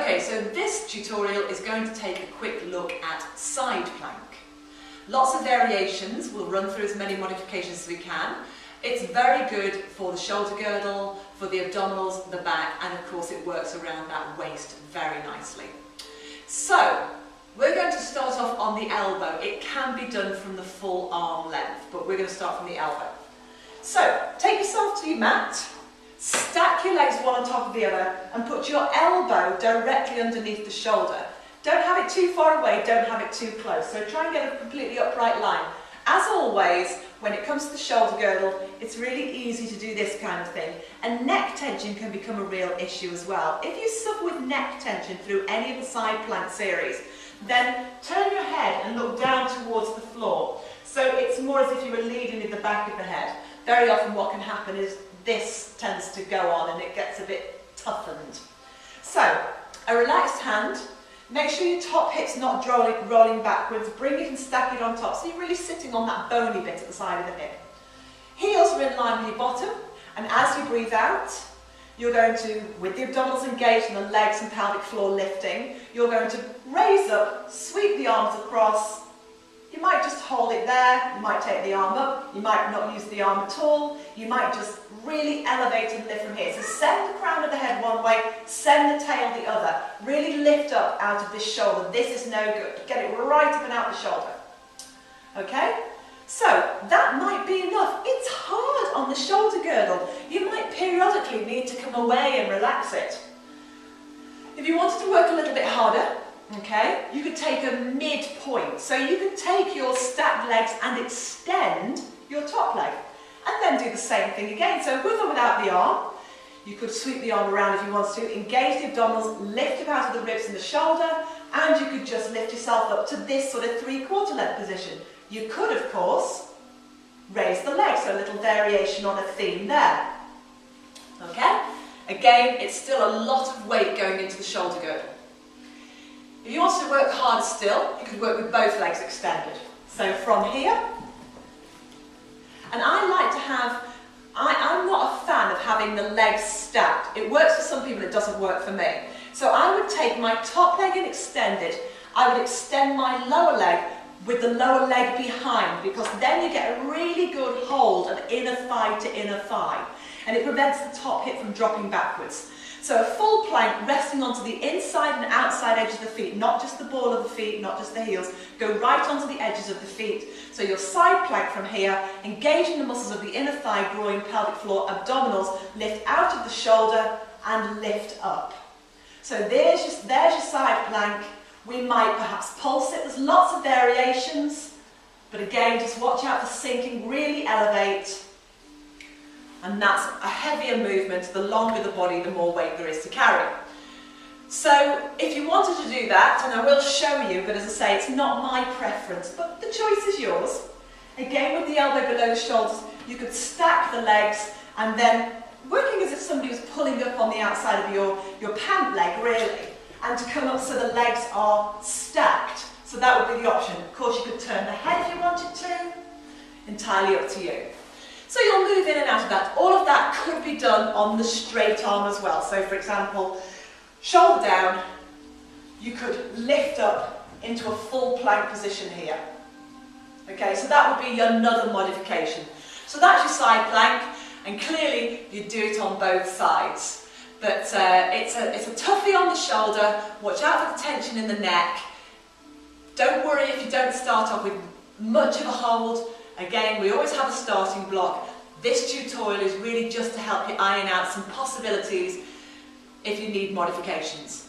Okay, so this tutorial is going to take a quick look at side plank. Lots of variations, we'll run through as many modifications as we can. It's very good for the shoulder girdle, for the abdominals, the back, and of course it works around that waist very nicely. So, we're going to start off on the elbow. It can be done from the full arm length, but we're going to start from the elbow. So, take yourself to your mat, stack your legs one on top of the other, and put your elbow directly underneath the shoulder. Don't have it too far away, don't have it too close. So try and get a completely upright line. As always, when it comes to the shoulder girdle, it's really easy to do this kind of thing. And neck tension can become a real issue as well. If you suffer with neck tension through any of the side plank series, then turn your head and look down towards the floor. So it's more as if you were leading with the back of the head. Very often what can happen is this tends to go on and it gets a bit toughened. So, a relaxed hand. Make sure your top hip's not rolling backwards. Bring it and stack it on top. So you're really sitting on that bony bit at the side of the hip. Heels are in line with your bottom. And as you breathe out, you're going to, with the abdominals engaged and the legs and pelvic floor lifting, you're going to raise up, sweep the arms across. You might just hold it there. You might take the arm up. You might not use the arm at all. You might just really elevate and lift from here. So send the crown of the head one way, send the tail the other. Really lift up out of this shoulder. This is no good. Get it right up and out the shoulder. Okay? So that might be enough. It's hard on the shoulder girdle. You might periodically need to come away and relax it. If you wanted to work a little bit harder, okay, you could take a midpoint. So you could take your stacked legs and extend your top leg. And then do the same thing again. So with or without the arm, you could sweep the arm around if you want to, engage the abdominals, lift up out of the ribs and the shoulder, and you could just lift yourself up to this sort of 3/4 length position. You could, of course, raise the legs, so a little variation on a theme there. Okay? Again, it's still a lot of weight going into the shoulder girdle. If you wanted to work harder still, you could work with both legs extended. So from here, and I like to have, I'm not a fan of having the legs stacked. It works for some people, it doesn't work for me. So I would take my top leg and extend it. I would extend my lower leg with the lower leg behind, because then you get a really good hold of inner thigh to inner thigh. And it prevents the top hip from dropping backwards. So a full plank resting onto the inside and outside edge of the feet, not just the ball of the feet, not just the heels. Go right onto the edges of the feet. So your side plank from here, engaging the muscles of the inner thigh, groin, pelvic floor, abdominals, lift out of the shoulder and lift up. So there's your side plank. We might perhaps pulse it. There's lots of variations, but again, just watch out for sinking, really elevate. And that's a heavier movement. The longer the body, the more weight there is to carry. So if you wanted to do that, and I will show you, but as I say, it's not my preference, but the choice is yours. Again, with the elbow below the shoulders, you could stack the legs and then working as if somebody was pulling up on the outside of your pant leg, really, and to come up so the legs are stacked. So that would be the option. Of course, you could turn the head if you wanted to. Entirely up to you. So you'll move in and out of that. All of that could be done on the straight arm as well. So for example, shoulder down, you could lift up into a full plank position here. Okay, so that would be another modification. So that's your side plank, and clearly you do it on both sides. But it's a toughie on the shoulder. Watch out for the tension in the neck. Don't worry if you don't start off with much of a hold. Again, we always have a starting block. This tutorial is really just to help you iron out some possibilities if you need modifications.